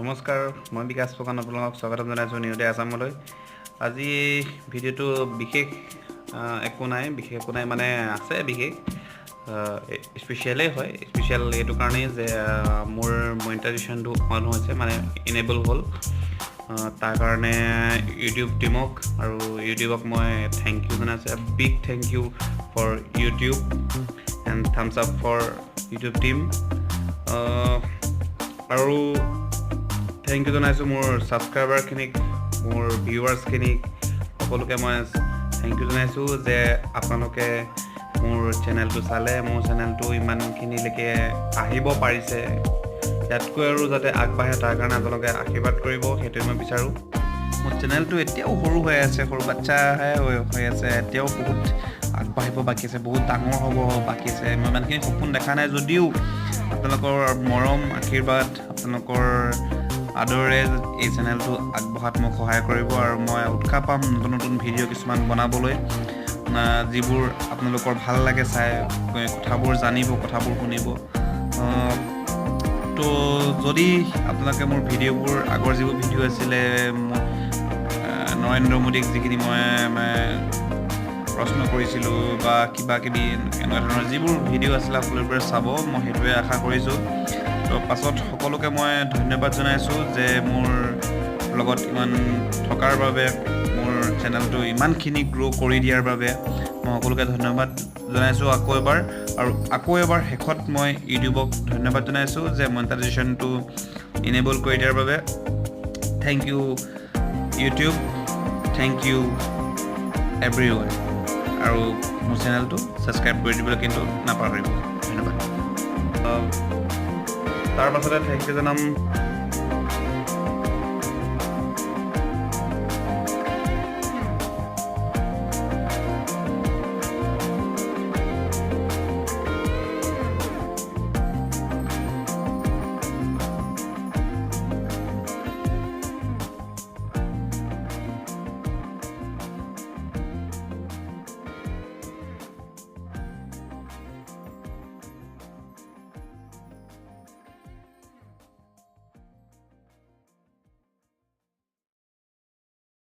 নমস্কাৰ মই বিকাশ ফুকন আপোনালোকক স্বাগতম জনাইছোঁ নিউ ডে আছামলৈ। আজি ভিডিঅ'টো বিশেষ একো নাই মানে আছে বিশেষ স্পেচিয়েলেই হয়। স্পেচিয়েল এইটো কাৰণেই যে মোৰ মনিটাইজেশ্যনটো অন হৈছে মানে ইনেবল হ'ল। তাৰ কাৰণে ইউটিউব টিমক আৰু ইউটিউবক মই থেংক ইউ জনাইছোঁ। Big thank you for YouTube and thumbs up for YouTube team. আৰু থেংক ইউ জনাইছোঁ মোৰ ছাবস্ক্ৰাইবাৰখিনিক, মোৰ ভিউৱাৰ্ছখিনিক, সকলোকে মই থেংক ইউ জনাইছোঁ যে আপোনালোকে মোৰ চেনেলটো চালে, মোৰ চেনেলটো ইমানখিনিলৈকে আহিব পাৰিছে। ইয়াতকৈ আৰু যাতে আগবাঢ়ে তাৰ কাৰণে আপোনালোকে আশীৰ্বাদ কৰিব, সেইটোৱে মই বিচাৰোঁ। মোৰ চেনেলটো এতিয়াও সৰু হৈ আছে, সৰু বাচ্চাহে হৈ আছে, এতিয়াও বহুত আগবাঢ়িব বাকী আছে, বহুত ডাঙৰ হ'ব বাকী আছে। মই ইমানখিনি সপোন দেখা নাই যদিও আপোনালোকৰ মৰম আশীৰ্বাদ, আপোনালোকৰ আদৰে এই চেনেলটো আগবঢ়াত মোক সহায় কৰিব আৰু মই উৎসাহ পাম নতুন নতুন ভিডিঅ' কিছুমান বনাবলৈ, যিবোৰ আপোনালোকৰ ভাল লাগে চাই, কথাবোৰ জানিব, কথাবোৰ শুনিব। তো যদি আপোনালোকে মোৰ ভিডিঅ'বোৰ আগৰ যিবোৰ ভিডিঅ' আছিলে, নৰেন্দ্ৰ মোদীক যিখিনি মই প্ৰশ্ন কৰিছিলোঁ বা কিবা কিবি এনেকুৱা ধৰণৰ যিবোৰ ভিডিঅ' আছিলে সকলোবোৰে চাব, মই সেইটোৱে আশা কৰিছোঁ। তো পাছত সকলোকে মই ধন্যবাদ জনাইছোঁ যে মোৰ লগত ইমান থকাৰ বাবে, মোৰ চেনেলটো ইমানখিনি গ্ৰ' কৰি দিয়াৰ বাবে মই সকলোকে ধন্যবাদ জনাইছোঁ আকৌ এবাৰ শেষত মই ইউটিউবক ধন্যবাদ জনাইছোঁ যে মনিটাইজেশ্যনটো ইনেবল কৰি দিয়াৰ বাবে। Thank you YouTube, thank you everyone. আৰু মোৰ চেনেলটো ছাবস্ক্ৰাইব কৰি দিবলৈ কিন্তু নাপাহৰিব। ধন্যবাদ। তাৰ পাছতে থেংক ইউ জনাম